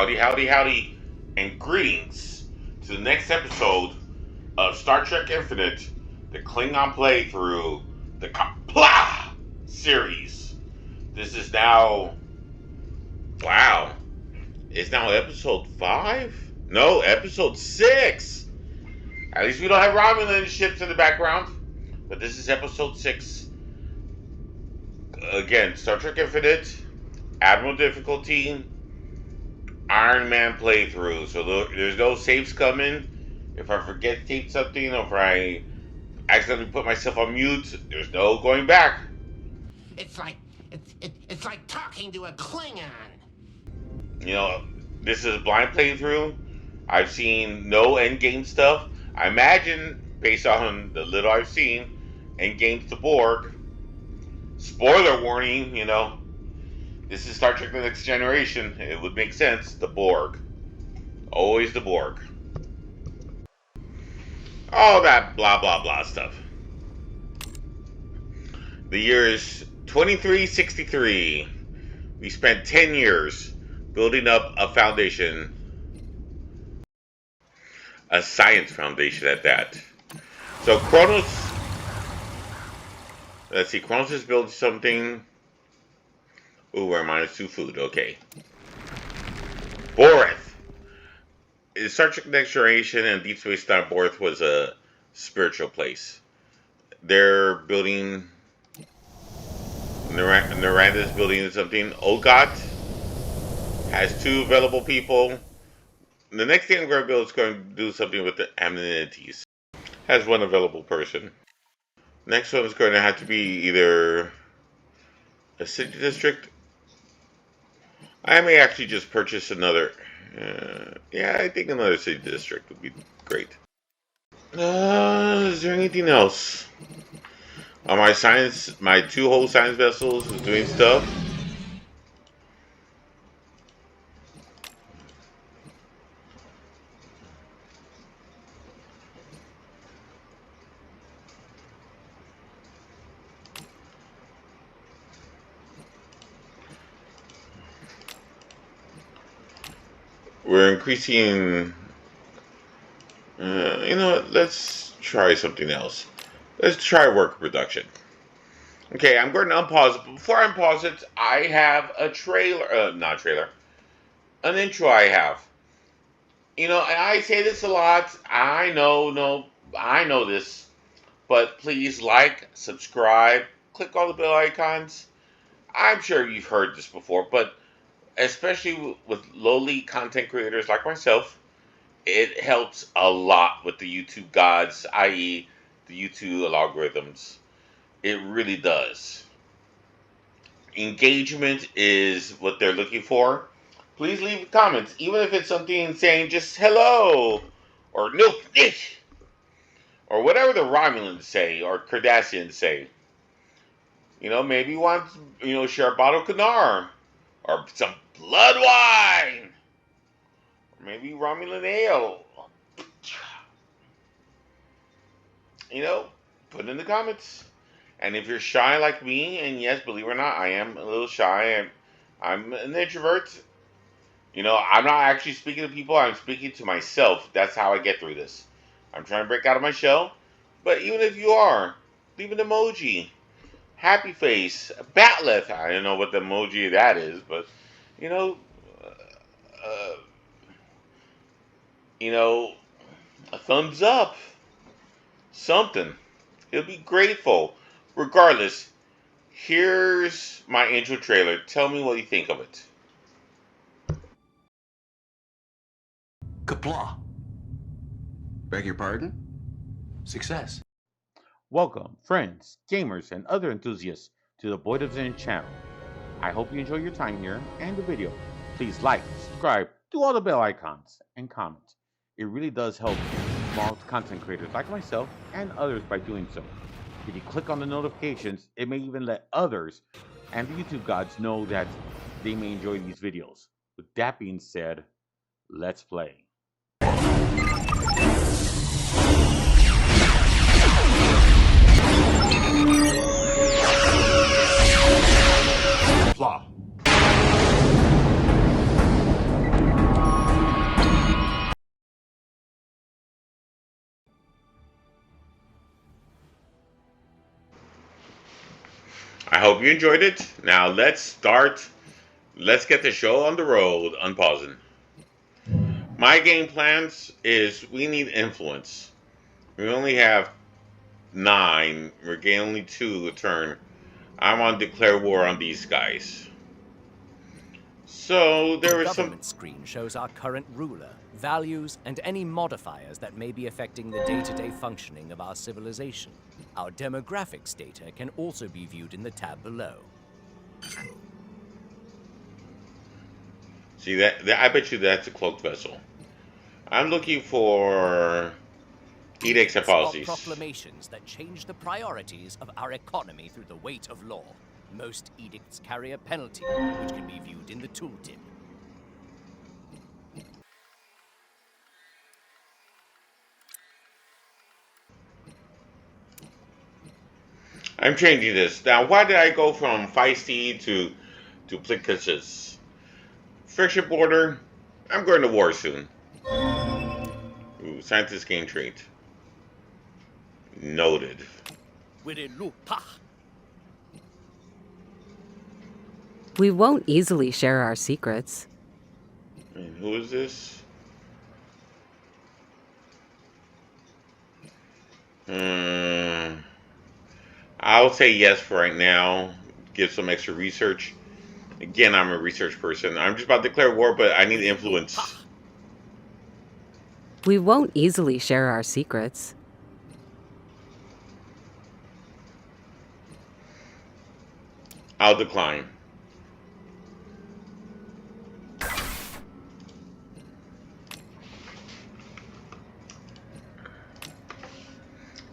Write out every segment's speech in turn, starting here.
Howdy, howdy, howdy, and greetings to the next episode of Star Trek Infinite, the Klingon playthrough, the Qapla series. This is now, wow, it's now episode 5? No, episode 6. At least we don't have Romulan ships in the background, but this is episode 6. Again, Star Trek Infinite, Admiral Difficulty, Ironman playthrough. So there's no saves coming. If I forget to tape something, or if I accidentally put myself on mute, there's no going back. It's like talking to a Klingon. You know, this is a blind playthrough. I've seen no endgame stuff. I imagine, based on the little I've seen, endgame's the Borg. Spoiler warning, you know. This is Star Trek The Next Generation. It would make sense. The Borg. Always the Borg. All that blah blah blah stuff. The year is 2363. We spent 10 years building up a foundation. A science foundation at that. So Kronos... Let's see, Kronos is building something. Ooh, we're -2 food. Okay. Borth. Star Trek Next Generation and Deep Space Nine, Borth was a spiritual place. They're building... Naranda's building something. Ogot has 2 available people. The next thing I'm going to build is going to do something with the amenities. Has 1 available person. Next one is going to have to be either a city district. I may actually just purchase another. Yeah, I think another city district would be great. Is there anything else? On my 2 whole science vessels is doing stuff. We're increasing, you know what, let's try something else. Let's try work production. Okay, I'm going to unpause it, but before I unpause it, I have a trailer, not a trailer, an intro I have. You know, and I say this a lot, I know this, but please like, subscribe, click all the bell icons. I'm sure you've heard this before, but especially with lowly content creators like myself, it helps a lot with the YouTube gods, i.e. the YouTube algorithms. It really does. Engagement is what they're looking for. Please leave comments, even if it's something saying just hello, or no, or whatever the Romulans say, or Cardassians say. You know, maybe you want, you know, share a bottle of Canar, or some blood wine. Or maybe Romulan ale. You know, put it in the comments. And if you're shy like me, and yes, believe it or not, I am a little shy, and I'm an introvert. You know, I'm not actually speaking to people, I'm speaking to myself. That's how I get through this. I'm trying to break out of my shell. But even if you are, leave an emoji. Happy face, bat left. I don't know what the emoji of that is, but you know, a thumbs up, something. He'll be grateful. Regardless, here's my intro trailer. Tell me what you think of it. Qapla. Beg your pardon? Success. Welcome, friends, gamers, and other enthusiasts to the BoydofZINJ channel. I hope you enjoy your time here and the video. Please like, subscribe, do all the bell icons, and comment. It really does help small content creators like myself and others by doing so. If you click on the notifications, it may even let others and the YouTube gods know that they may enjoy these videos. With that being said, let's play. Qapla. I hope you enjoyed it. Now let's start. Let's get the show on the road. Unpausing. My game plans is we need influence. We only have 9. We're getting only 2 a turn. I want to declare war on these guys. So there was some. The government screen shows our current ruler, values, and any modifiers that may be affecting the day-to-day functioning of our civilization. Our demographics data can also be viewed in the tab below. See that? I bet you that's a cloaked vessel. I'm looking for edicts and policies. Proclamations that change the priorities of our economy through the weight of law. Most edicts carry a penalty, which can be viewed in the tooltip. I'm changing this. Now, why did I go from feisty to duplicitous? Friction border. I'm going to war soon. Ooh, scientist gain trait. Noted. We won't easily share our secrets. And who is this? I'll say yes for right now. Give some extra research. Again, I'm a research person. I'm just about to declare war, but I need influence. We won't easily share our secrets. I'll decline.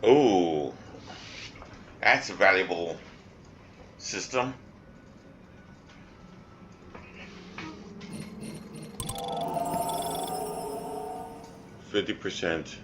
Ooh, that's a valuable system. %.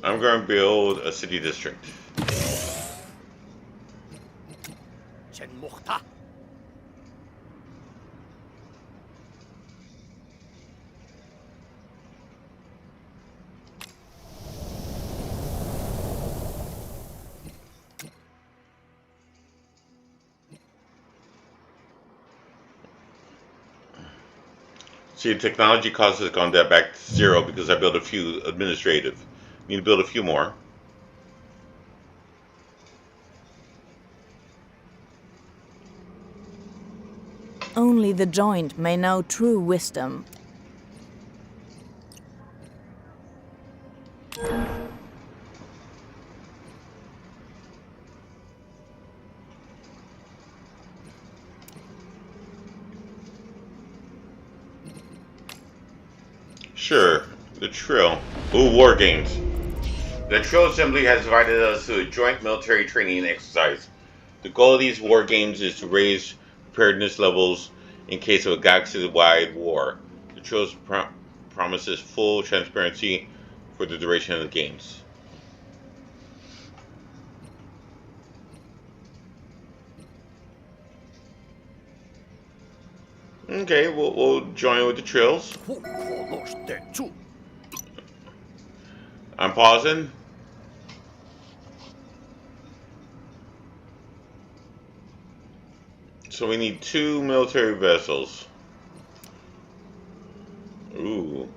I'm going to build a city district. See, technology cost has gone back to 0 because I built a few administrative. Need to build a few more. Only the joint may know true wisdom. Sure, the Trill. Ooh, war games. The Trill Assembly has invited us to a joint military training exercise. The goal of these war games is to raise preparedness levels in case of a galaxy-wide war. The Trill promises full transparency for the duration of the games. Okay, we'll join with the Trills. I'm pausing. So we need 2 military vessels. Ooh.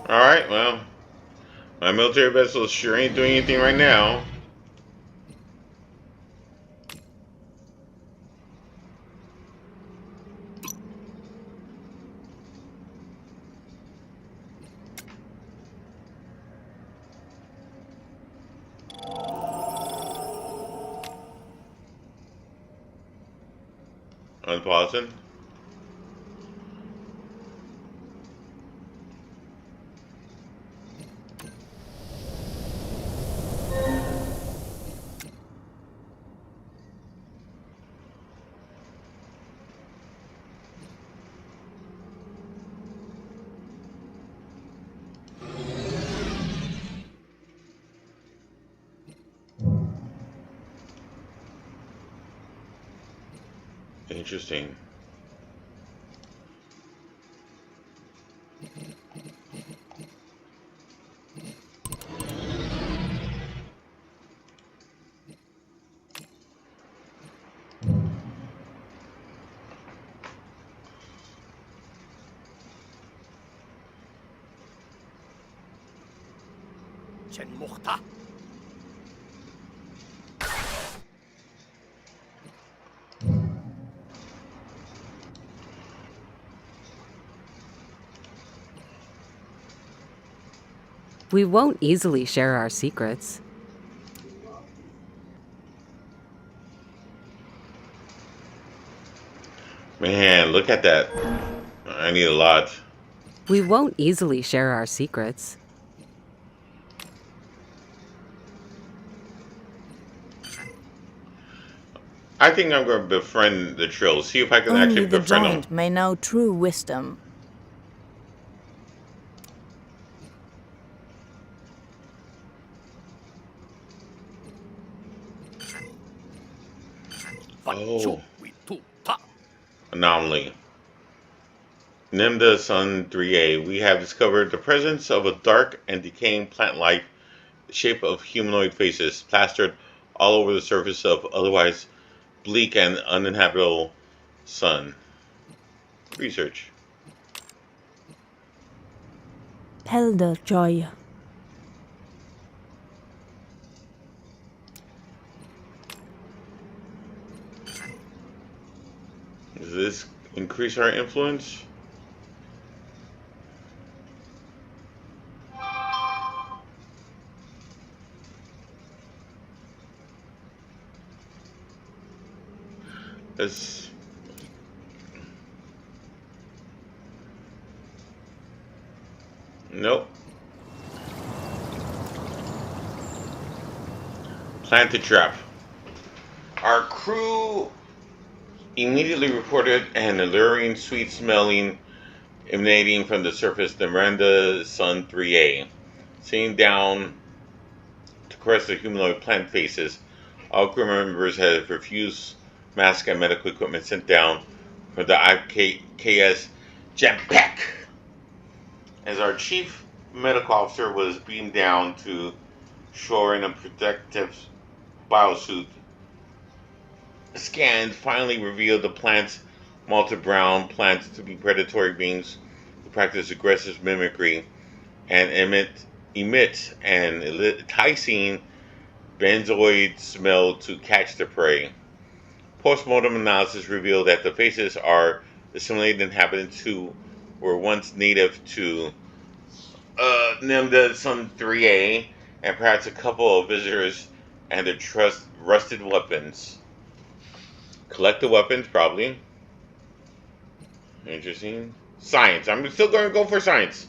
Alright, well, my military vessels sure ain't doing anything right now. Unpausing. Interesting. We won't easily share our secrets. Man, look at that. I need a lot. We won't easily share our secrets. I think I'm going to befriend the Trill. See if I can Only actually the befriend joint them. may know true wisdom. Oh. Anomaly. Nimda Sun 3A. We have discovered the presence of a dark and decaying plant life, the shape of humanoid faces, plastered all over the surface of otherwise bleak and uninhabitable sun. Research. Pelder joy. Does this increase our influence? This. Nope. Plant the trap. Our crew immediately reported an alluring, sweet-smelling emanating from the surface of Miranda Sun 3A. Sitting down to caress the humanoid plant faces, all crew members have refused mask and medical equipment sent down from the IKS Jetpack. As our chief medical officer was beamed down to shore in a protective biosuit, scans finally revealed the plants, malted brown plants, to be predatory beings who practice aggressive mimicry and emit an enticing benzoid smell to catch the prey. Postmortem analysis revealed that the faces are assimilated inhabitants who were once native to Nimda Sun 3A, and perhaps a couple of visitors and their rusted weapons. Collect the weapons, probably. Interesting. Science. I'm still going to go for science.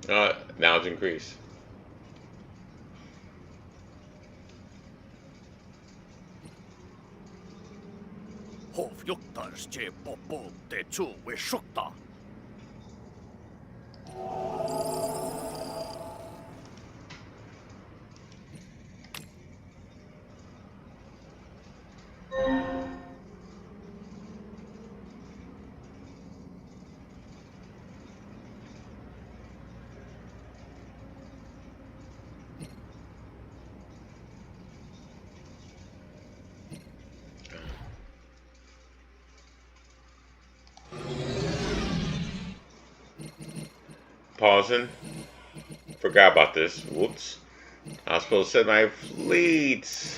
Now it's increased. Pausing. Forgot about this. Whoops. I was supposed to set my fleets.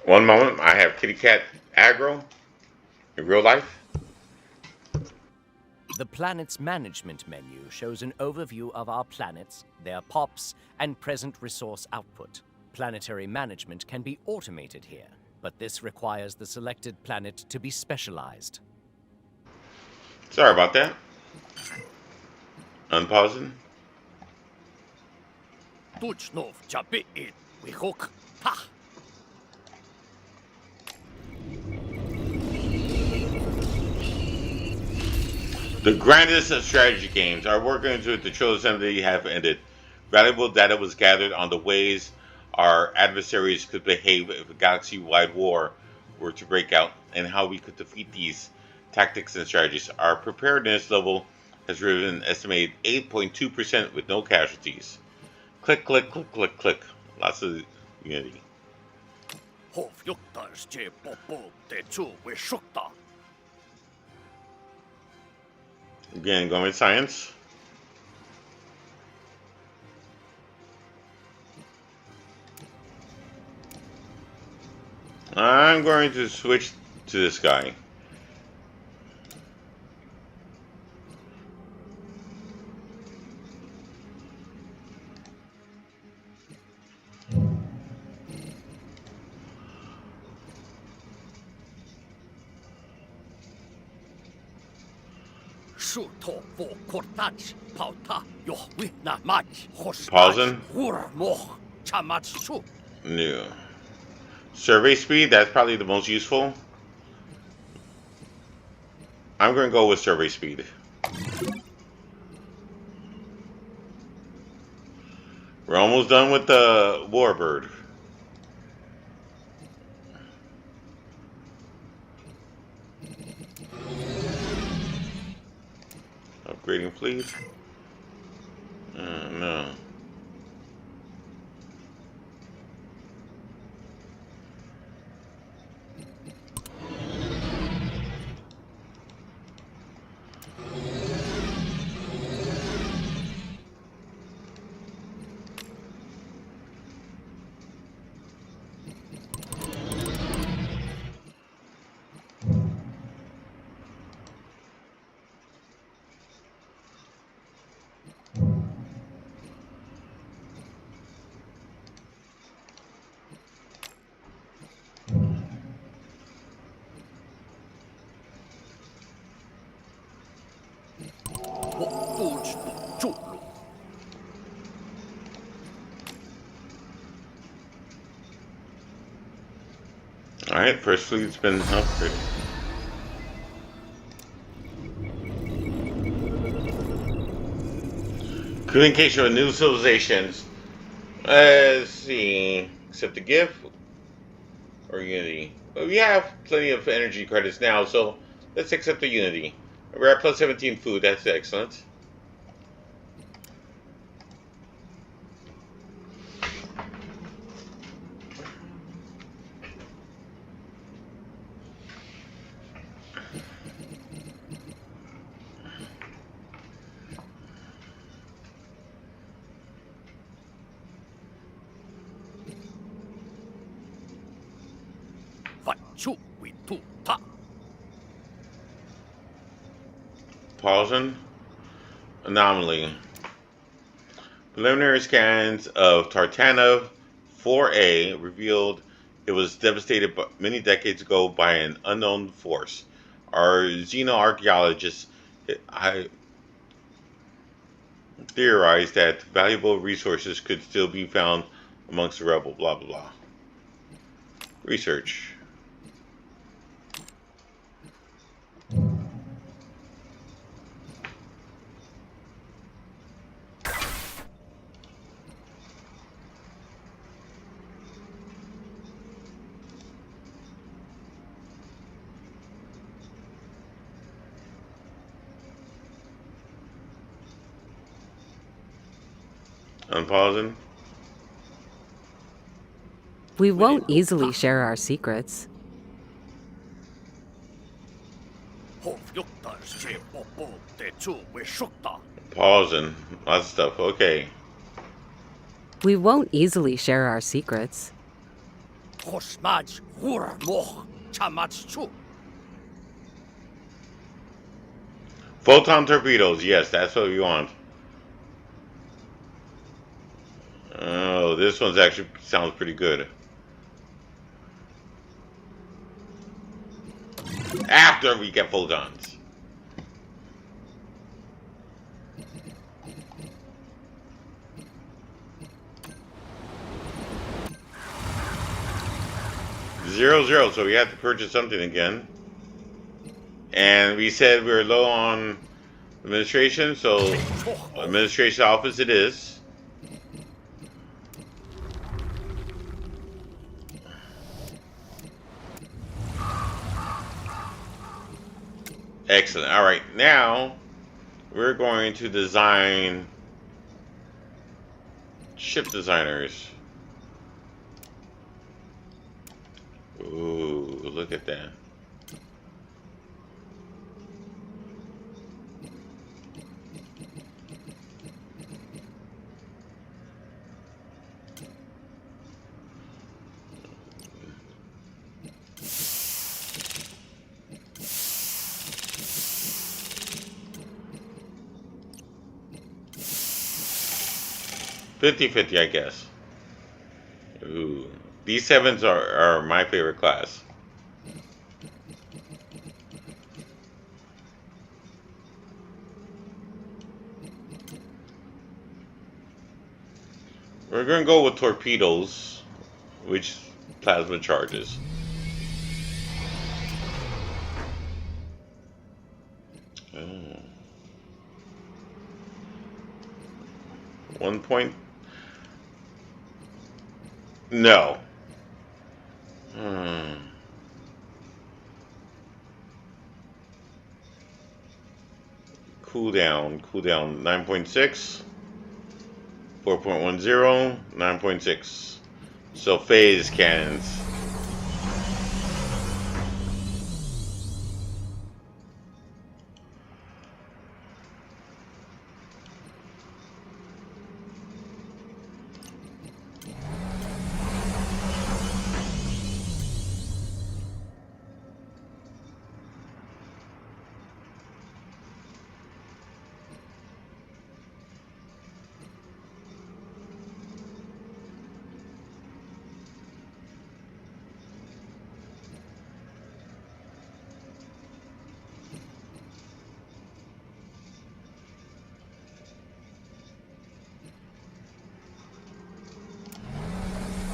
One moment, I have kitty cat aggro in real life. The planet's management menu shows an overview of our planets, their POPs, and present resource output. Planetary management can be automated here, but this requires the selected planet to be specialized. Sorry about that. Unpausing. we hook. Ha! The grandest of strategy games. Our work into the Control Assembly have ended. Valuable data was gathered on the ways our adversaries could behave if a galaxy-wide war were to break out, and how we could defeat these tactics and strategies. Our preparedness level has risen an estimated 8.2% with no casualties. Click, click, click, click, click. Lots of unity. Again, going with science. I'm going to switch to this guy. Pausing. New. Survey speed, that's probably the most useful. I'm going to go with survey speed. We're almost done with the warbird. Upgrading fleet. No. Alright, first fleet's been upgraded. Communication with new civilizations. Let's see. Accept the gift or Unity. Well, we have plenty of energy credits now, so let's accept the Unity. We're at plus 17 food. That's excellent. Pausing. Anomaly. Preliminary scans of Tartanov 4A revealed it was devastated many decades ago by an unknown force. Our xenoarchaeologists theorized that valuable resources could still be found amongst the rebel. Blah blah blah. Research. Unpausing. We won't easily share our secrets. Pausing. Lots of stuff. Okay. We won't easily share our secrets. Photon torpedoes. Yes, that's what we want. Oh, this one's actually sounds pretty good. After we get photons. 0-0, so we have to purchase something again. And we said we were low on administration, so administration office it is. Excellent. All right, now we're going to design ship designers. Ooh, look at that. $50-50, I guess. Ooh, these sevens are my favorite class. We're gonna go with torpedoes, which plasma charges. Oh. 1 point. No. Cooldown 9.6. 4.10, 9.6. So phase cannons.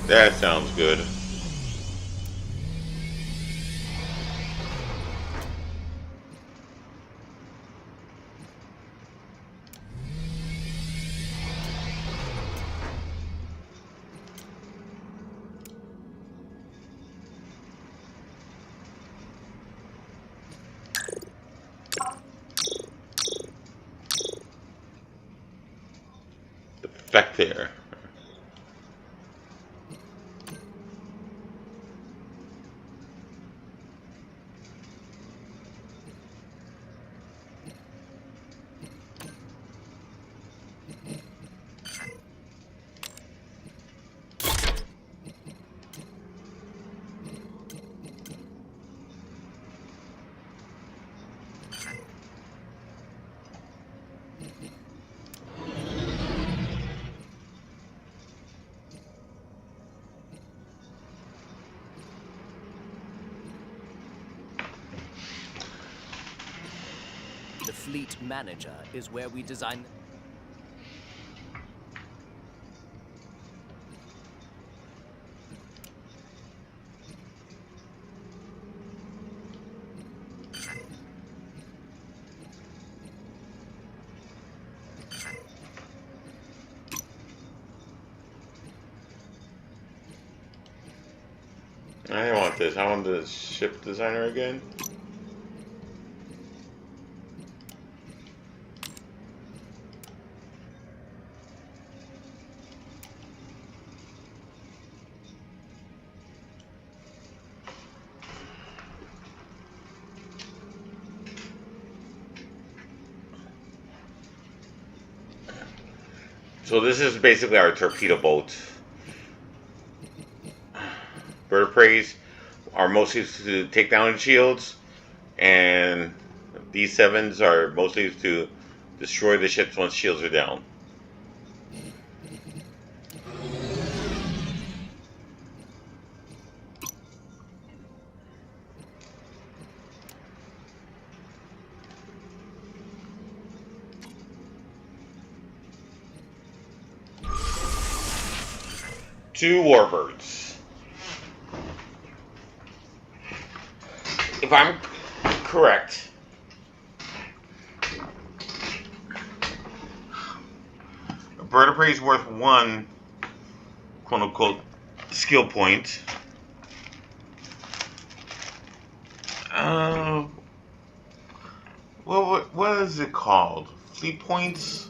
That sounds good. Back there. The fleet manager is where we design. I don't want this. I want the ship designer again. So this is basically our torpedo boat. Bird of Praise are mostly used to take down shields, and these sevens are mostly used to destroy the ships once shields are down. Two warbirds. if I'm correct, a bird of prey is worth 1 quote-unquote skill point. What is it called? Fleet points?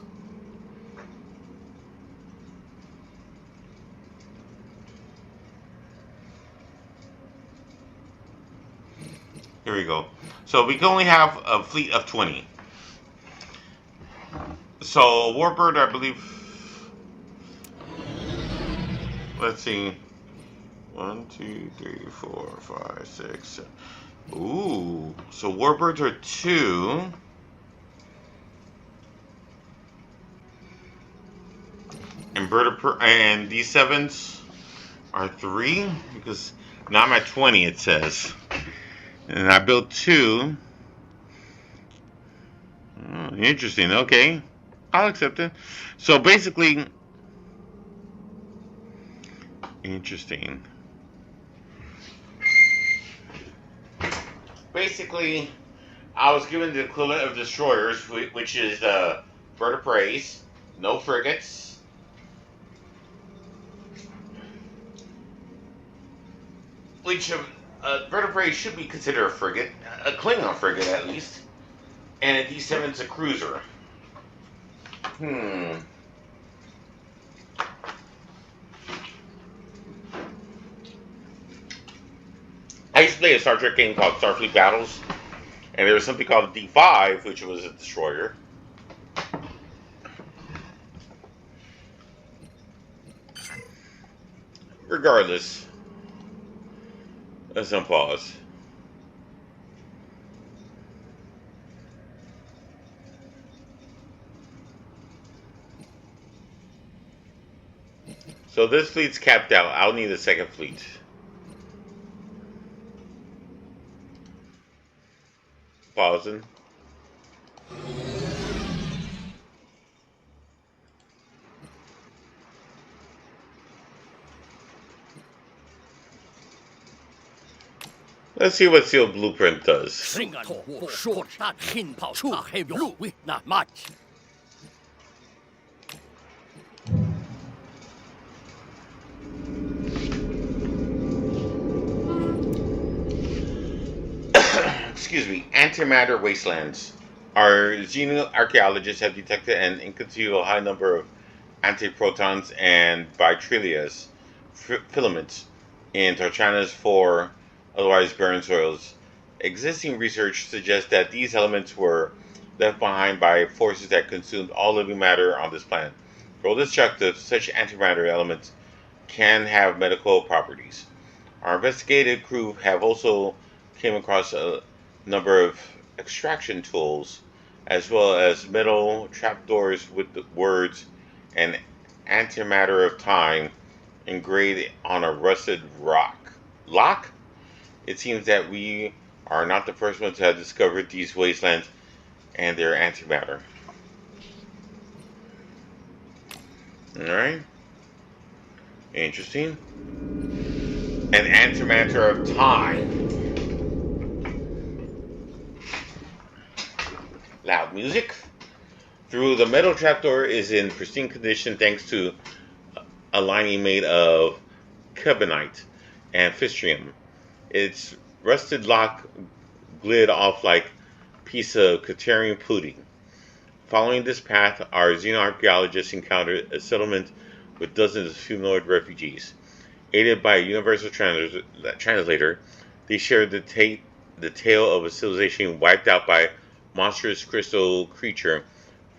Here we go. So we can only have a fleet of 20. So a warbird, I believe. Let's see. 1, 2, 3, 4, 5, 6, 7. Ooh. So warbirds are 2. And D7s are 3, because now I'm at 20, it says. And I built 2. Oh, interesting. Okay. I'll accept it. So basically, interesting. Basically, I was given the equivalent of destroyers, which is bird of preys, no frigates. Which bird of prey should be considered a frigate, a Klingon frigate at least, and a D7 is a cruiser. I used to play a Star Trek game called Starfleet Battles, and there was something called a D5, which was a destroyer. Regardless, let's unpause. So this fleet's capped out. I'll need a second fleet. Pausing. Let's see what Sealed Blueprint does. Excuse me, antimatter wastelands. Our xenoarchaeologists have detected an inconceivable high number of antiprotons and bitrilias filaments in Tarchana's 4 otherwise barren soils. Existing research suggests that these elements were left behind by forces that consumed all living matter on this planet. For all destructive, such antimatter elements can have medical properties. Our investigative crew have also came across a number of extraction tools, as well as metal trapdoors with the words "and antimatter of time" engraved on a rusted lock. It seems that we are not the first ones to have discovered these wastelands and their antimatter. Alright. Interesting. An antimatter of time. Loud music. Through the metal trapdoor is in pristine condition thanks to a lining made of carbonite and fistrium. Its rusted lock glid off like a piece of Katarian pudding. Following this path, our xenoarchaeologists encountered a settlement with dozens of humanoid refugees. Aided by a universal translator, they shared the tale of a civilization wiped out by a monstrous crystal creature.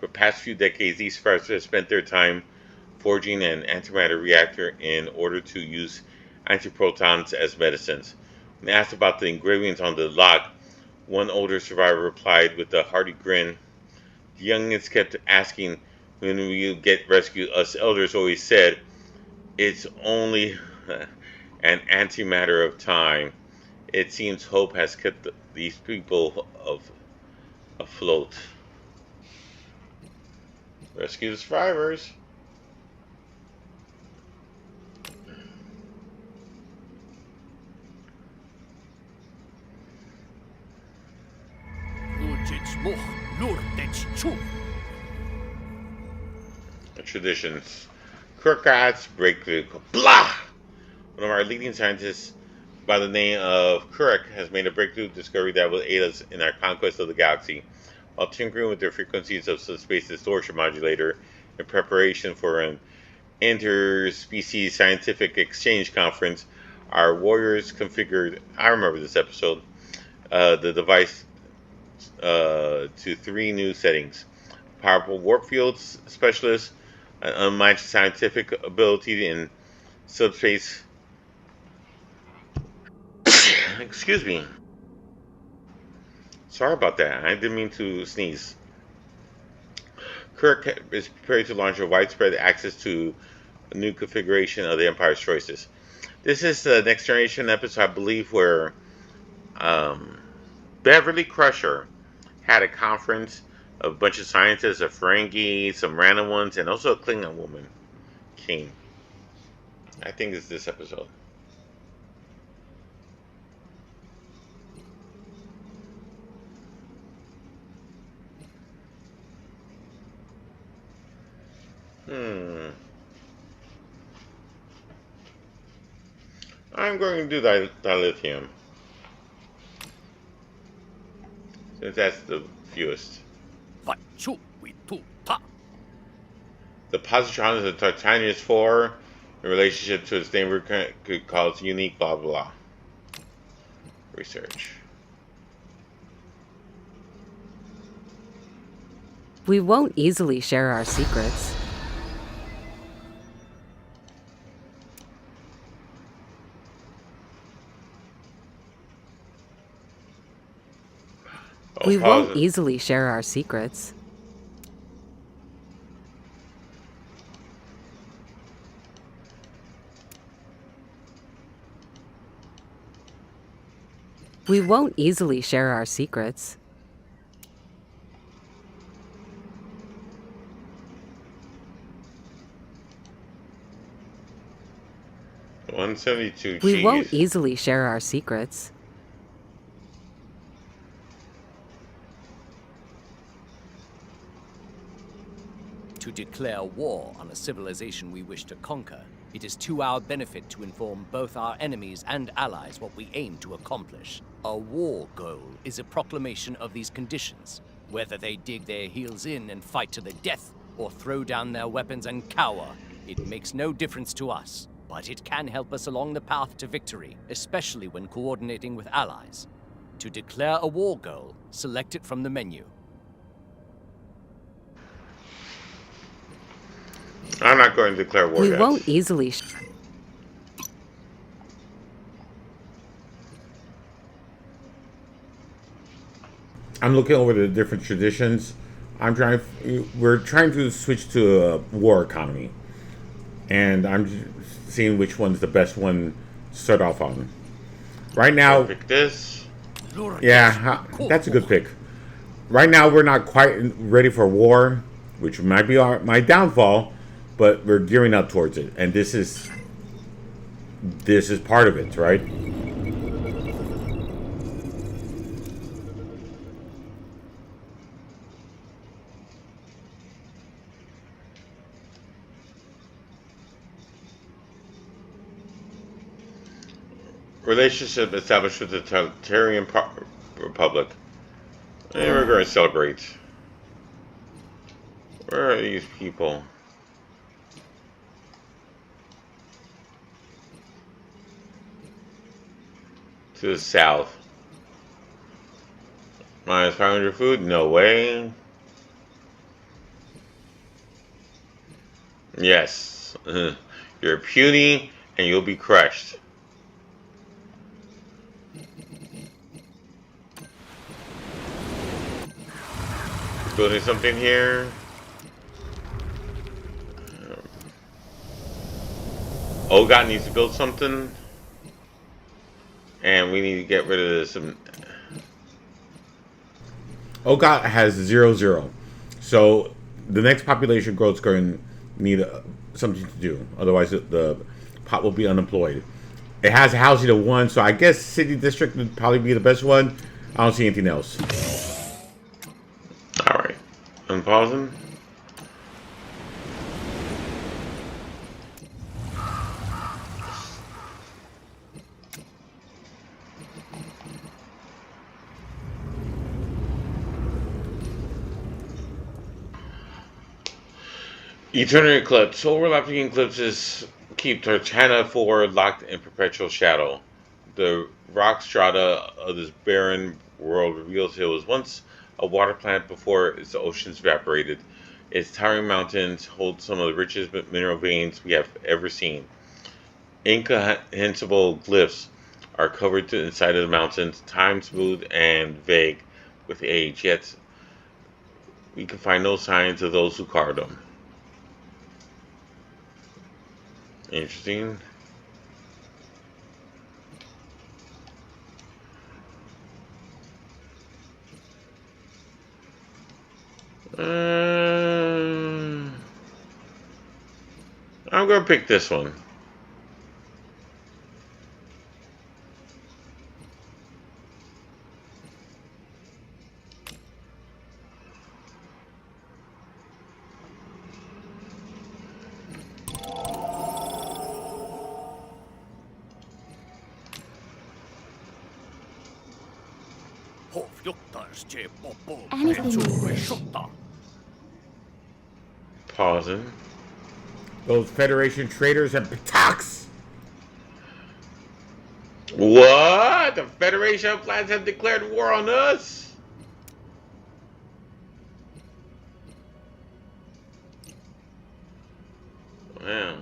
For the past few decades, these survivors have spent their time forging an antimatter reactor in order to use antiprotons as medicines. When asked about the engravings on the lock, one older survivor replied with a hearty grin, "The youngins kept asking when we get rescued. Us elders always said, it's only an antimatter of time. It seems hope has kept these people afloat." Rescue the survivors. Traditions. Kurkat's breakthrough. Blah! One of our leading scientists by the name of Kurek has made a breakthrough discovery that will aid us in our conquest of the galaxy. While tinkering with the frequencies of subspace distortion modulator in preparation for an interspecies scientific exchange conference, our warriors configured, I remember this episode, the device to 3 new settings. Powerful warp fields specialist, an unmatched scientific ability in subspace. Excuse me. Sorry about that. I didn't mean to sneeze. Kirk is prepared to launch a widespread access to a new configuration of the Empire's choices. This is the next generation episode, I believe, where Beverly Crusher had a conference of a bunch of scientists, a Ferengi, some random ones, and also a Klingon woman came. I think it's this episode. I'm going to do dilithium, since that's the fewest. The positron is a Titanius 4 in relationship to its neighbor could cause unique blah blah. Research. We won't easily share our secrets. We won't easily share our secrets. We won't easily share our secrets. $172. We won't easily share our secrets. To declare war on a civilization we wish to conquer, it is to our benefit to inform both our enemies and allies what we aim to accomplish. A war goal is a proclamation of these conditions. Whether they dig their heels in and fight to the death, or throw down their weapons and cower, it makes no difference to us. But it can help us along the path to victory, especially when coordinating with allies. To declare a war goal, select it from the menu. I'm not going to declare war yet. We won't easily. I'm looking over the different traditions. We're trying to switch to a war economy, and I'm seeing which one's the best one to start off on. Right now, pick this. Yeah, that's a good pick. Right now, we're not quite ready for war, which might be my downfall, but we're gearing up towards it, and this is part of it, right? Relationship established with the Totalitarian Republic. And we're going to celebrate. Where are these people? To the south. Minus 500 food? No way. Yes. You're puny and you'll be crushed. Building something here. Ogot needs to build something. And we need to get rid of some. Ogot has 0-0. So the next population growth is going to need something to do. Otherwise, the pot will be unemployed. It has housing of 1, so I guess city district would probably be the best one. I don't see anything else. Unpausing. Eternal Eclipse. Overlapping eclipses keep Torchana 4 locked in perpetual shadow. The rock strata of this barren world reveals it was once a water planet before its oceans evaporated. Its towering mountains hold some of the richest mineral veins we have ever seen. Incomprehensible glyphs are covered to the inside of the mountains, time smooth and vague with age, yet we can find no signs of those who carved them. Interesting. I'm going to pick this one. Pausing. Those Federation traitors have Patox! What? The Federation of Planets have declared war on us? Wow.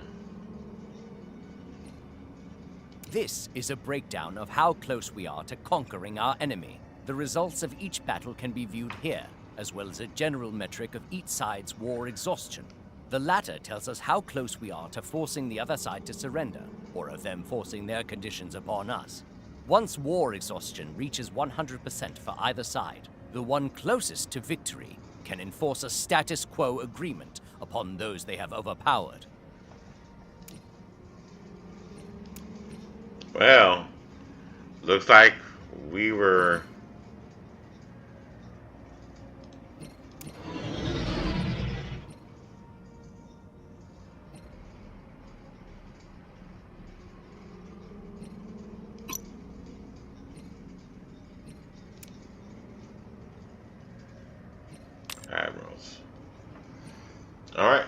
This is a breakdown of how close we are to conquering our enemy. The results of each battle can be viewed here, as well as a general metric of each side's war exhaustion. The latter tells us how close we are to forcing the other side to surrender, or of them forcing their conditions upon us. Once war exhaustion reaches 100% for either side, the one closest to victory can enforce a status quo agreement upon those they have overpowered. Well, looks like we were... Admirals. Alright.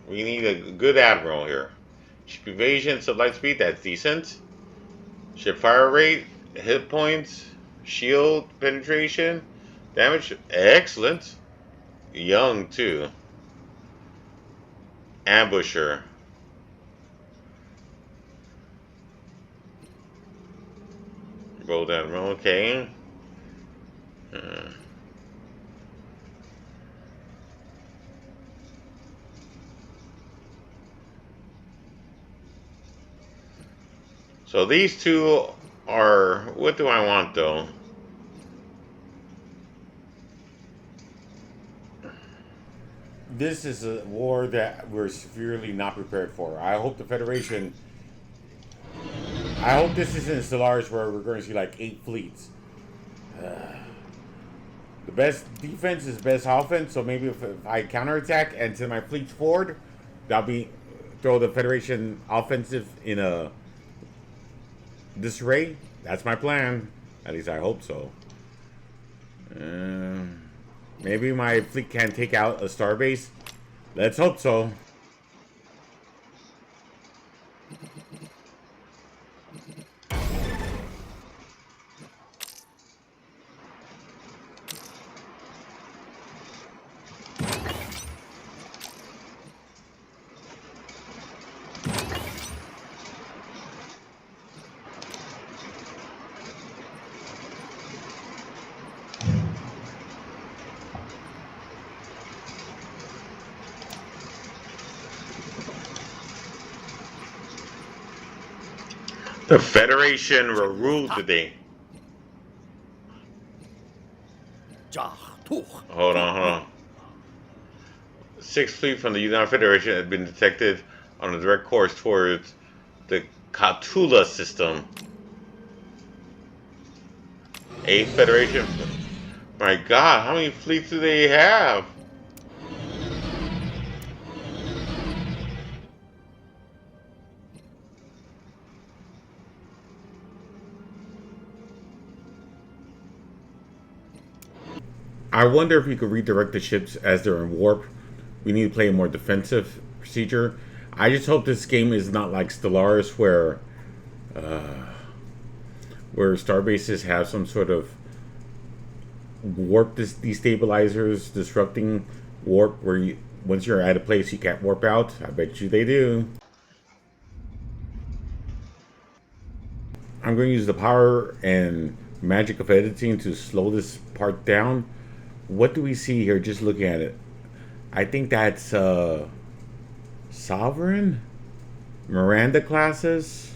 We need a good admiral here. Ship evasion, sublight speed, that's decent. Ship fire rate, hit points, shield penetration, damage, excellent. Young too. Ambusher. Bold admiral, okay. So these two are, what do I want though? This is a war that we're severely not prepared for. I hope the Federation... I hope this isn't Stellaris where we're going to see like 8 fleets. The best defense is best offense, so maybe if I counterattack and send my fleets forward, that'll be... throw the Federation offensive in a... disarray. That's my plan. At least I hope so. Maybe my fleet can take out a starbase. Let's hope so. The Federation will rule today. Hold on. Sixth Fleet from the United Federation had been detected on a direct course towards the Qapla system. Eighth Federation My God, how many fleets do they have? I wonder if you could redirect the ships as they're in warp. We need to play a more defensive procedure. I just hope this game is not like Stellaris, where starbases have some sort of warp destabilizers disrupting warp, where you, once you're at a place you can't warp out. I bet you they do. I'm going to use the power and magic of editing to slow this part down. What do we see here just looking at it? I think that's Sovereign? Miranda classes?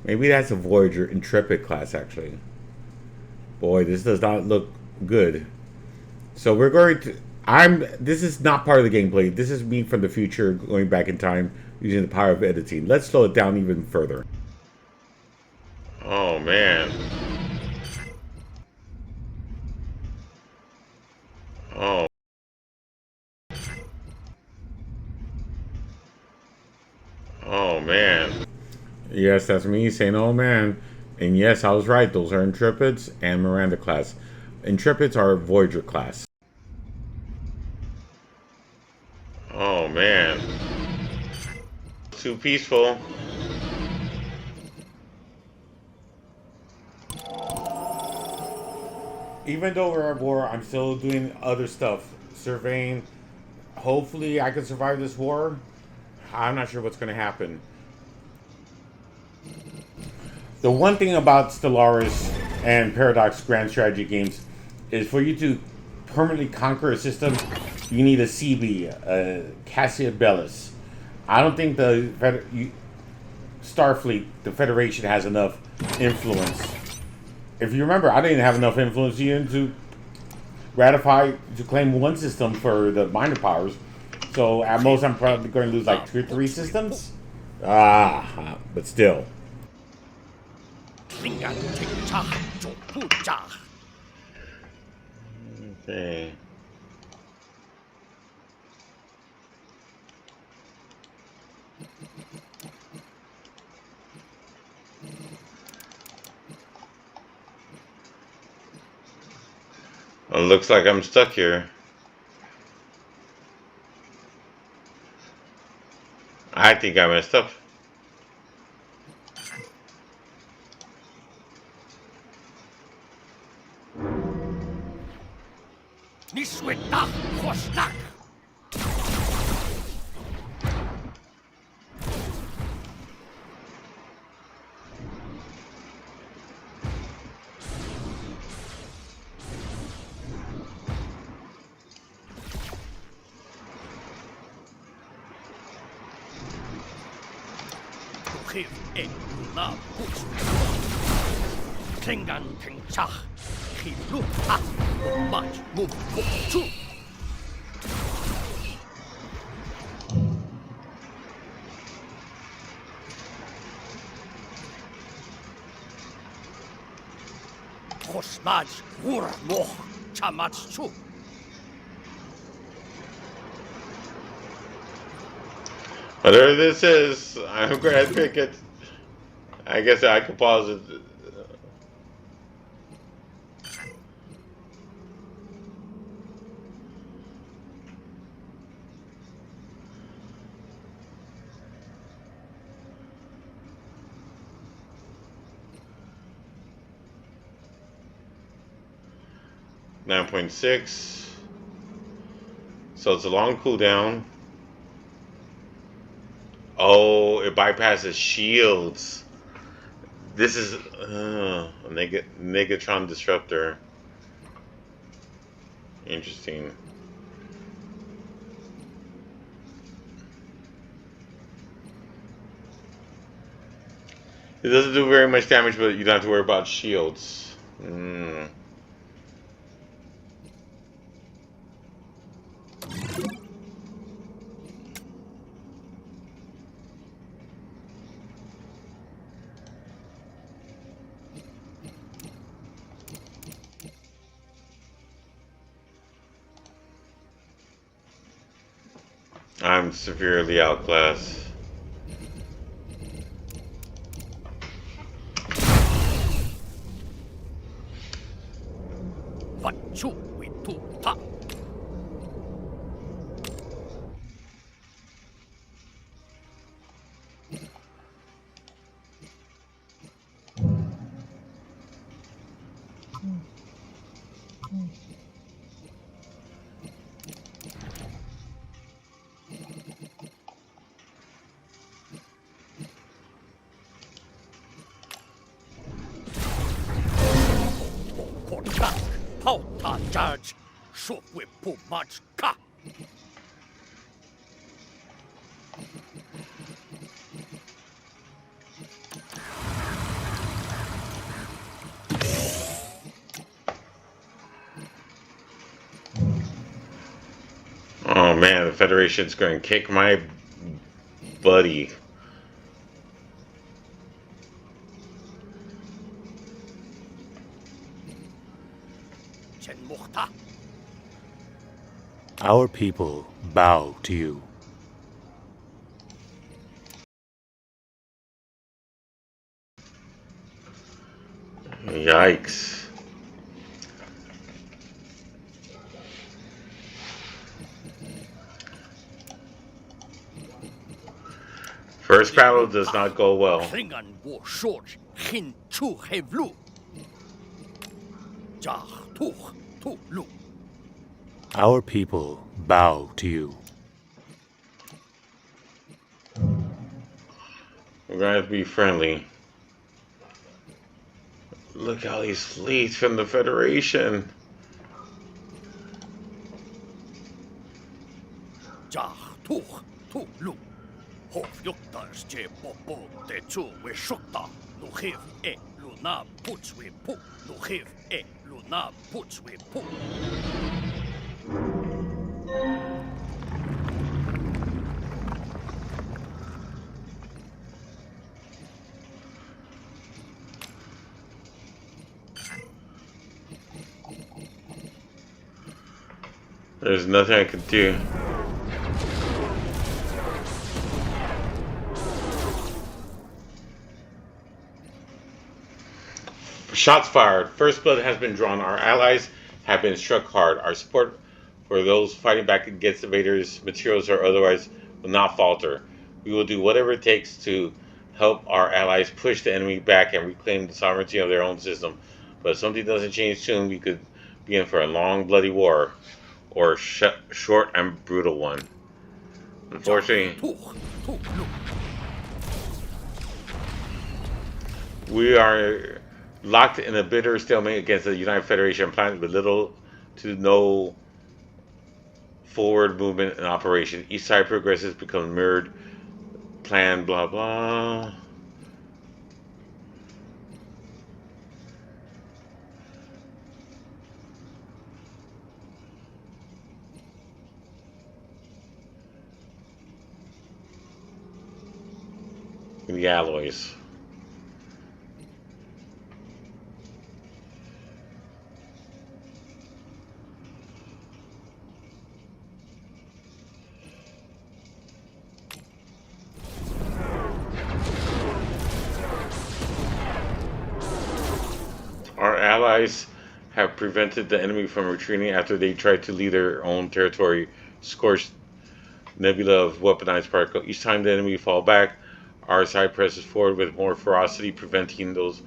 Maybe that's a Voyager Intrepid class, actually. Boy, this does not look good. So we're going to... This is not part of the gameplay. This is me from the future going back in time using the power of editing. Let's slow it down even further. Oh, man. Oh. Oh, man. Yes, that's me saying, oh, man. And yes, I was right. Those are Intrepids and Miranda class. Intrepids are Voyager class. Oh, man. Too peaceful. Even though we're at war, I'm still doing other stuff. Surveying. Hopefully I can survive this war. I'm not sure what's going to happen. The one thing about Stellaris and Paradox Grand Strategy games is for you to permanently conquer a system, you need a CB, a Cassia Bellis. I don't think the Starfleet, the Federation, has enough influence. If you remember, I didn't have enough influence even to ratify, to claim one system for the minor powers. So at most, I'm probably going to lose like 2 or 3 systems. But still. Okay. It looks like I'm stuck here. I think I messed up. Klingon Qapla. Whatever this is, I'm going to pick it. I guess I can pause it. .6. So it's a long cooldown. Oh, it bypasses shields. This is a Negatron disruptor. Interesting. It doesn't do very much damage, but you don't have to worry about shields. I'm severely outclassed. Oh man, the Federation's going to kick my buddy. Our people bow to you. Yikes. First battle does not go well. Our people bow to you. We're gonna have to be friendly. Look at all these fleets from the Federation. There's nothing I can do. Shots fired. First blood has been drawn. Our allies have been struck hard. Our support for those fighting back against invaders, materials or otherwise, will not falter. We will do whatever it takes to help our allies push the enemy back and reclaim the sovereignty of their own system. But if something doesn't change soon, we could be in for a long, bloody war. Or short and brutal one. Unfortunately, we are locked in a bitter stalemate against the United Federation planet with little to no forward movement and operation. Each side progresses, becomes mirrored, plan, blah blah. The alloys. Our allies have prevented the enemy from retreating after they tried to leave their own territory, scorched nebula of weaponized particles. Each time the enemy fall back, our side presses forward with more ferocity, preventing those.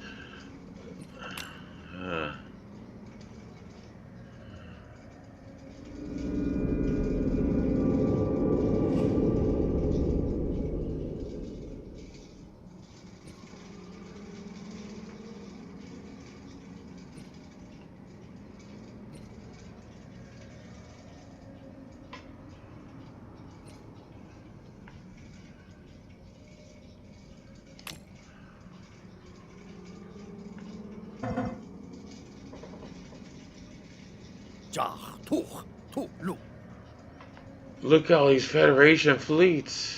Look at all these Federation fleets.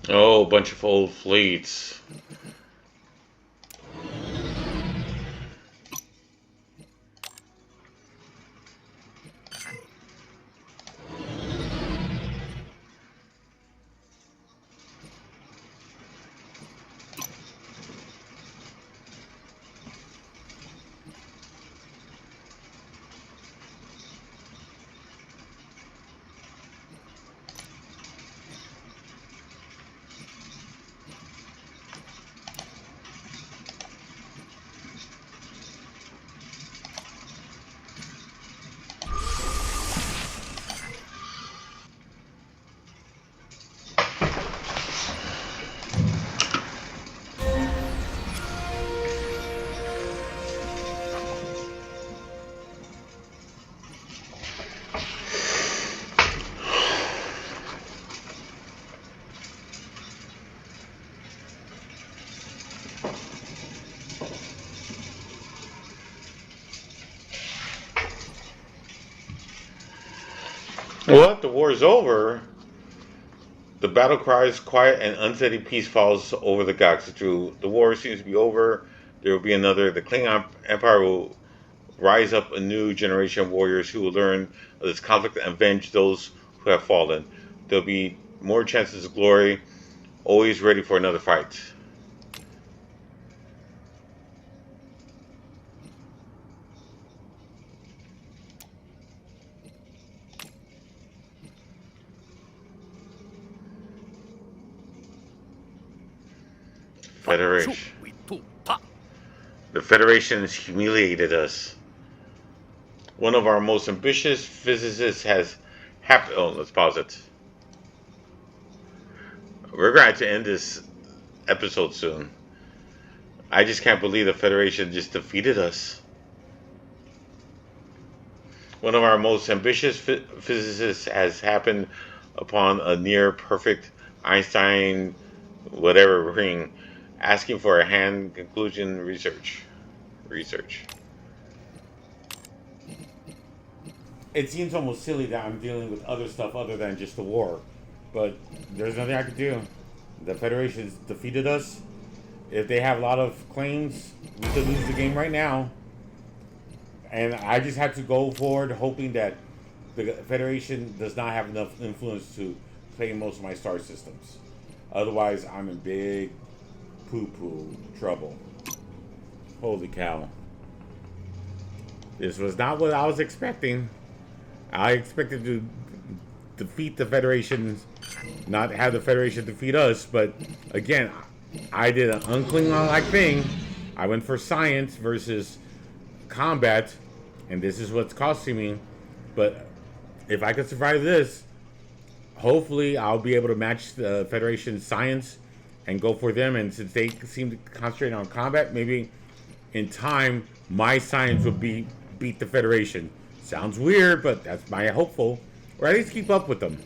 Oh, a bunch of old fleets. What? The war is over? The battle cries, quiet and unsteady peace falls over the galaxy. Through the war seems to be over. There will be another. The Klingon Empire will rise up a new generation of warriors who will learn of this conflict and avenge those who have fallen. There'll be more chances of glory, always ready for another fight. Federation. The Federation has humiliated us. One of our most ambitious physicists has happened. Oh, let's pause it. We're going to end this episode soon. I just can't believe the Federation just defeated us. One of our most ambitious physicists has happened upon a near perfect Einstein whatever ring, asking for a hand conclusion research. It seems almost silly that I'm dealing with other stuff other than just the war, but there's nothing I could do. The Federation's defeated us. If they have a lot of claims, we could lose the game right now. And I just have to go forward hoping that the Federation does not have enough influence to claim most of my star systems. Otherwise, I'm in big poo-poo trouble. Holy cow. This was not what I was expecting. I expected to defeat the Federation, not have the Federation defeat us, but again, I did an un-Klingon-like thing. I went for science versus combat, and this is what's costing me. But if I could survive this, hopefully I'll be able to match the Federation's science and go for them. And since they seem to concentrate on combat, maybe in time my science will beat the Federation. Sounds weird, but that's my hopeful. Or at least keep up with them.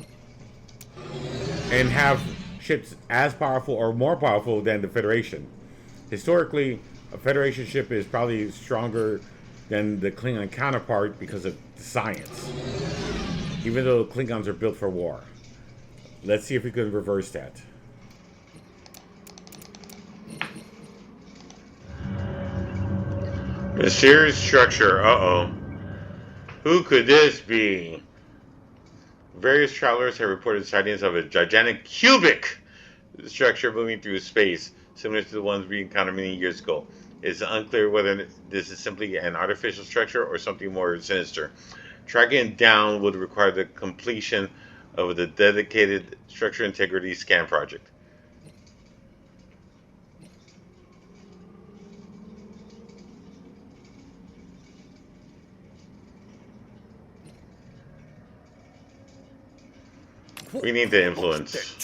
And have ships as powerful or more powerful than the Federation. Historically, a Federation ship is probably stronger than the Klingon counterpart because of science. Even though Klingons are built for war. Let's see if we can reverse that. Mysterious structure. Uh-oh. Who could this be? Various travelers have reported sightings of a gigantic cubic structure moving through space, similar to the ones we encountered many years ago. It's unclear whether this is simply an artificial structure or something more sinister. Tracking it down would require the completion of the dedicated structure integrity scan project. We need the influence.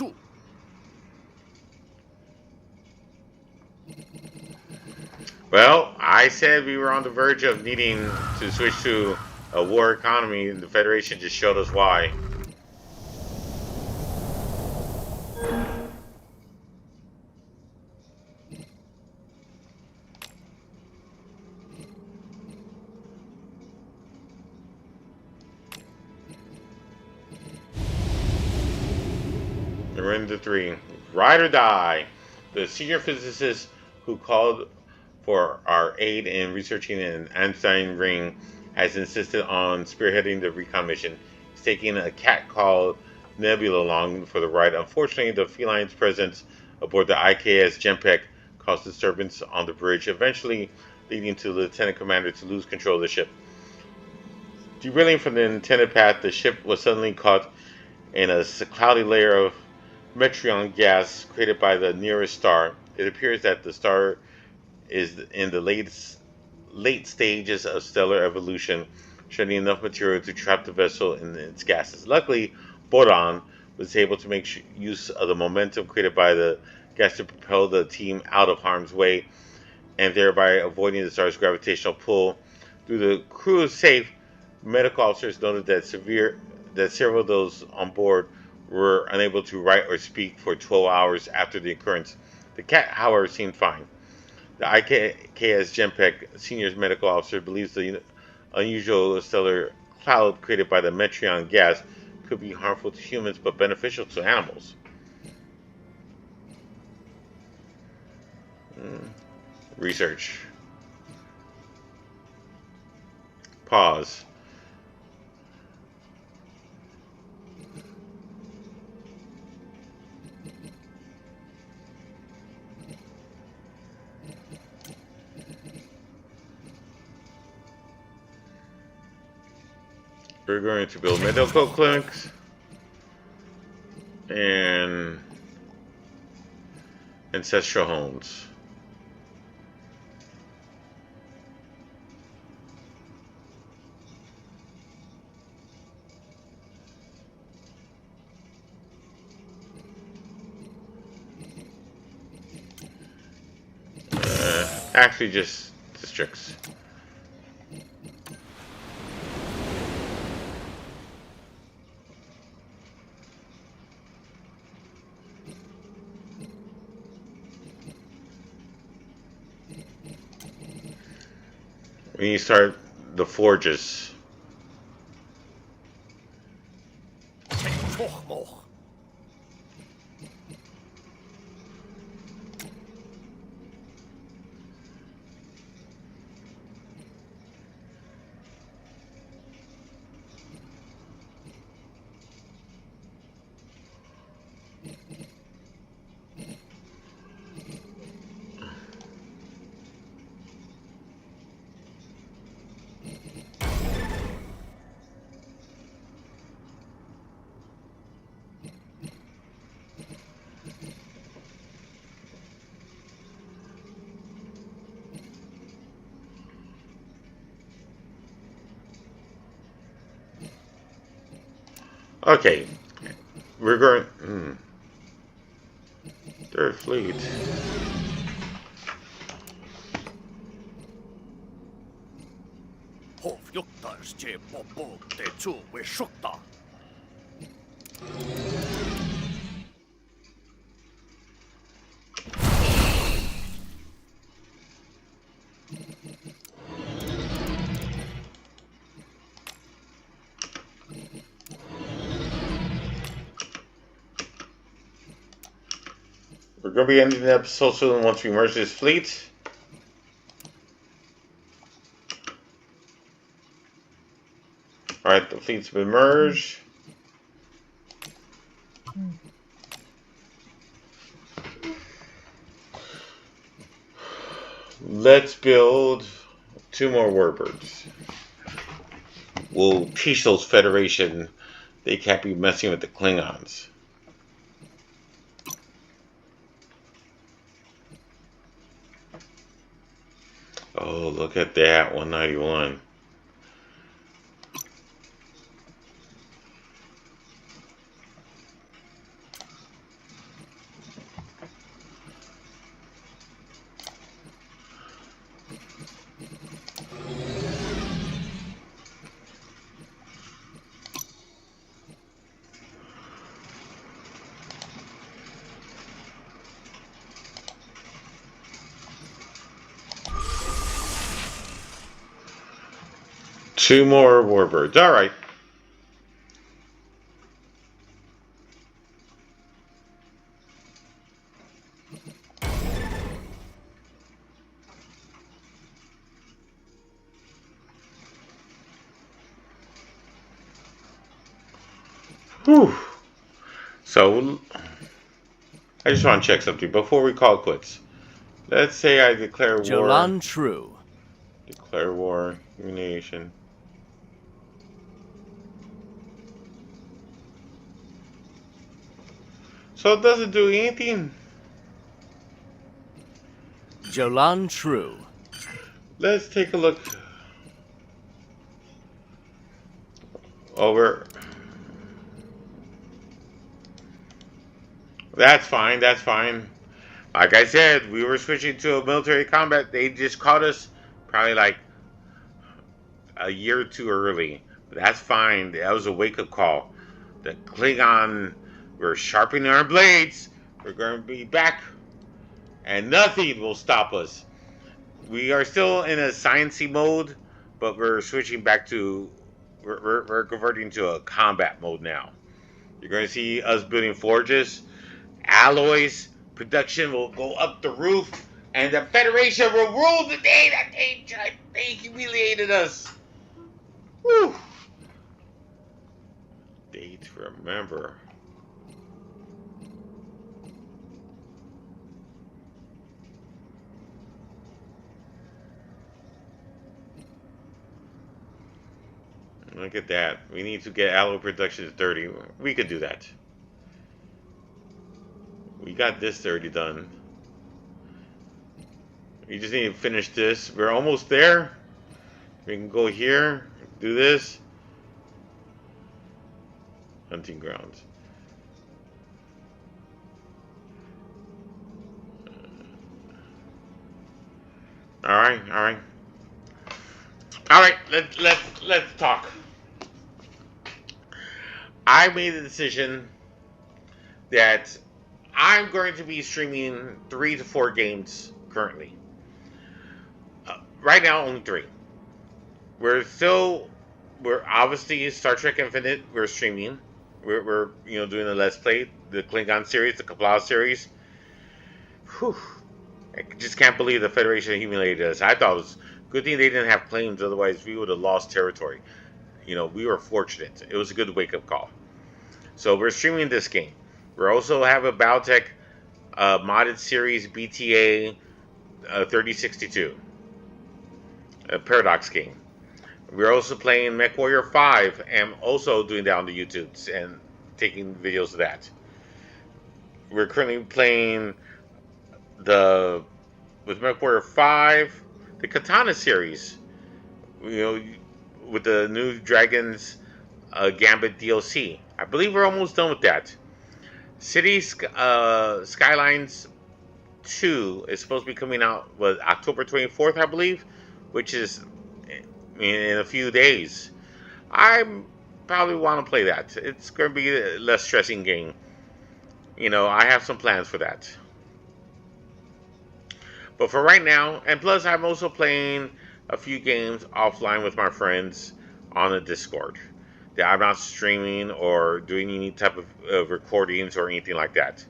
Well, I said we were on the verge of needing to switch to a war economy, and the Federation just showed us why. We're into 3. Ride or die. The senior physicist who called for our aid in researching an Einstein ring has insisted on spearheading the recon mission. He's taking a cat called Nebula along for the ride. Unfortunately, the feline's presence aboard the IKS Jempek caused disturbance on the bridge, eventually leading to the lieutenant commander to lose control of the ship. Derailing from the intended path, the ship was suddenly caught in a cloudy layer of metreon gas created by the nearest star. It appears that the star is in the late stages of stellar evolution, shedding enough material to trap the vessel in its gases. Luckily, Bodan was able to make use of the momentum created by the gas to propel the team out of harm's way, and thereby avoiding the star's gravitational pull. Though the crew is safe, medical officers noted that several of those on board were unable to write or speak for 12 hours after the occurrence. The cat, however, seemed fine. The IKS Jempek senior medical officer believes the unusual stellar cloud created by the metreon gas could be harmful to humans but beneficial to animals. Research. Pause. We're going to build medical clinics and ancestral homes. Actually, just districts. We need to start the forges. Okay, we're going. Third fleet. We're going to be ending the episode soon once we merge this fleet. Alright, the fleet's been merged. Let's build 2 more warbirds. We'll teach those Federation they can't be messing with the Klingons. Oh, look at that, 191. Two more warbirds. All right. Whew. So, I just want to check something before we call it quits. Let's say I declare war. Jolan True. Declare war. Humiliation. So it doesn't do anything. Jolan True. Let's take a look over. That's fine, that's fine. Like I said, we were switching to a military combat. They just caught us probably like a year or two early. But that's fine. That was a wake-up call. The Klingon, we're sharpening our blades. We're going to be back. And nothing will stop us. We are still in a sciencey mode, but we're switching back to, we're converting to a combat mode now. You're going to see us building forges, alloys, production will go up the roof, and the Federation will rule the day that they humiliated us. Whew. Day to remember. Look at that. We need to get alloy production to 30. We could do that. We got this 30 done. We just need to finish this. We're almost there. We can go here, do this. Hunting grounds. All right. Let's talk. I made the decision that I'm going to be streaming 3 to 4 games currently. Right now, only 3. We're obviously Star Trek Infinite. We're streaming. We're doing the Let's Play, the Klingon series, the Qapla series. Whew. I just can't believe the Federation humiliated us. I thought it was a good thing they didn't have planes, otherwise we would have lost territory. We were fortunate. It was a good wake-up call. So we're streaming this game. We also have a Battletech modded series BTA 3062, a Paradox game. We're also playing MechWarrior 5 and also doing that on the YouTubes and taking videos of that. We're currently playing with MechWarrior 5, the Katana series, with the new Dragon's Gambit DLC. I believe we're almost done with that. Cities Skylines 2 is supposed to be coming out October 24th, I believe, which is in a few days. I probably want to play that. It's going to be a less stressing game. I have some plans for that. But for right now, and plus I'm also playing a few games offline with my friends on the Discord. That I'm not streaming or doing any type of recordings or anything like that.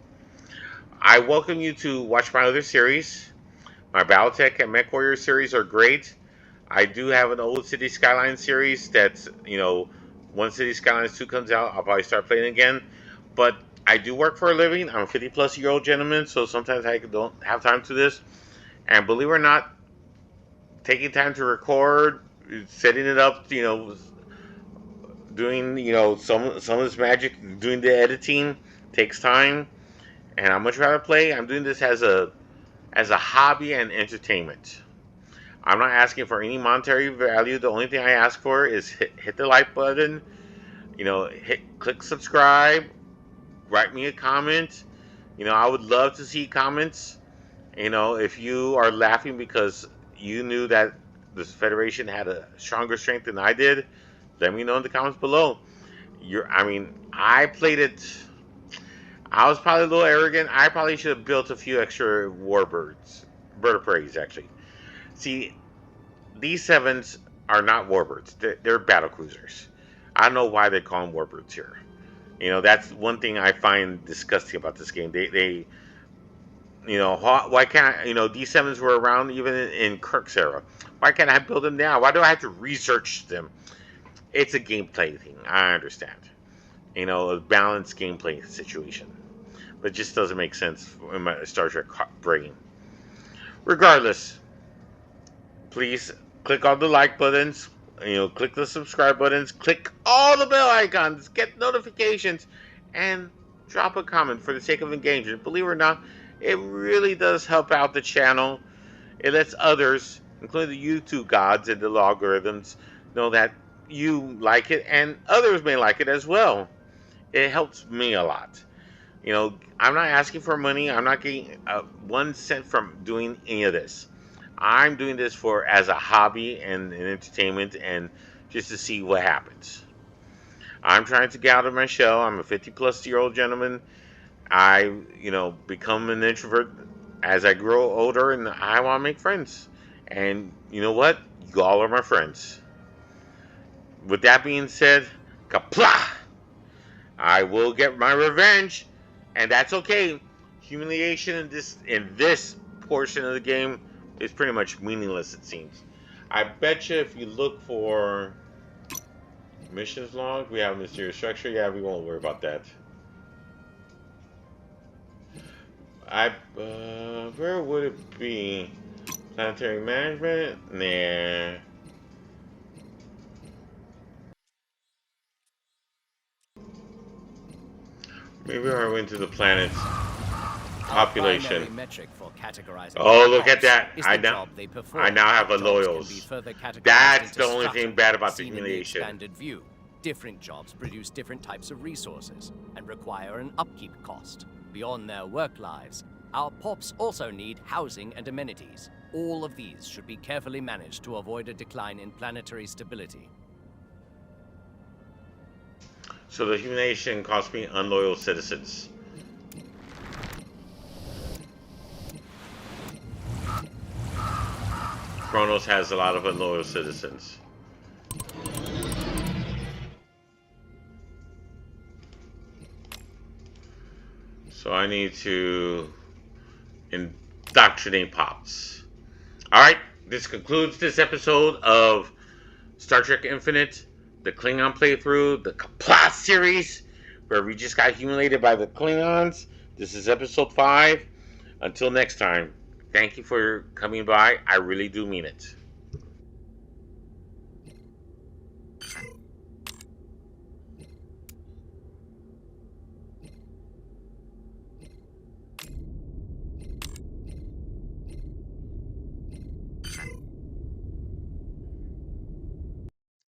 I welcome you to watch my other series. My Battletech and MechWarrior series are great. I do have an old City Skylines series that's, when City Skylines 2 comes out, I'll probably start playing again. But I do work for a living. I'm a 50-plus-year-old gentleman, so sometimes I don't have time to this. And believe it or not, taking time to record, setting it up, doing some of this magic, doing the editing takes time, and I much rather play. I'm doing this as a hobby and entertainment. I'm not asking for any monetary value. The only thing I ask for is hit the like button, click subscribe, write me a comment. I would love to see comments. If you are laughing because you knew that the Federation had a stronger strength than I did, let me know in the comments below. I played it. I was probably a little arrogant. I probably should have built a few extra warbirds. Bird of Prey, actually. See, these 7s are not warbirds. They're battle cruisers. I don't know why they call them warbirds here. That's one thing I find disgusting about this game. They why can't these 7s were around even in Kirk's era. Why can't I build them now? Why do I have to research them? It's a gameplay thing. I understand. you know, a balanced gameplay situation. But it just doesn't make sense in my Star Trek brain. Regardless, please click on the like buttons, you know, click the subscribe buttons, click all the bell icons, get notifications, and drop a comment for the sake of engagement. Believe it or not, it really does help out the channel. It lets others, including the YouTube gods and the logarithms, know that you like it and others may like it as well. It helps me a lot. You know, I'm not asking for money. I'm not getting 1 cent from doing any of this. I'm doing this for as a hobby and an entertainment and just to see what happens. I'm trying to get out of my shell. I'm a 50-plus-year-old gentleman. I, you know, become an introvert as I grow older, and I want to make friends. And you know what? You all are my friends. With that being said, Qapla! I will get my revenge, and that's okay. Humiliation in this portion of the game is pretty much meaningless, it seems. I bet you if you look for missions log, we have mysterious structure. Yeah, we won't worry about that. Where would it be? Planetary management? Nah. Maybe I went to the planet's population. Oh, look at that! I now have a loyals. That's the only thing bad about the humiliation. Different jobs produce different types of resources and require an upkeep cost. Beyond their work lives, our POPs also need housing and amenities. All of these should be carefully managed to avoid a decline in planetary stability. So the humiliation cost me unloyal citizens. Kronos has a lot of unloyal citizens. So I need to indoctrinate pops. Alright, this concludes this episode of Star Trek Infinite, the Klingon playthrough, the Qapla series, where we just got humiliated by the Klingons. This is episode 5. Until next time, thank you for coming by. I really do mean it.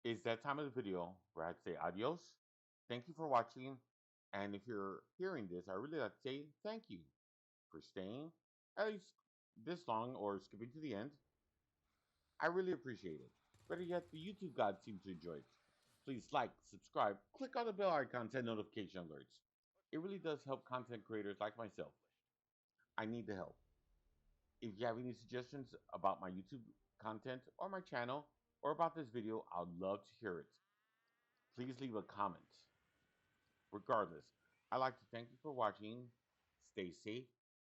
It's that time of the video where I'd say adios. Thank you for watching. And if you're hearing this, I really like to say thank you for staying at least this long or skipping to the end. I really appreciate it. Better yet, the YouTube gods seem to enjoy it. Please like, subscribe, click on the bell icon to notification alerts. It really does help content creators like myself. I need the help. If you have any suggestions about my YouTube content or my channel or about this video, I'd love to hear it. Please leave a comment. Regardless, I'd like to thank you for watching. Stay safe,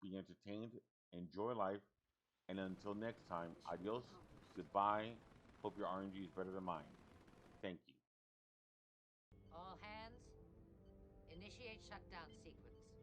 be entertained, enjoy life, and until next time, adios, goodbye. Hope your RNG is better than mine. Thank you. All hands, initiate shutdown sequence.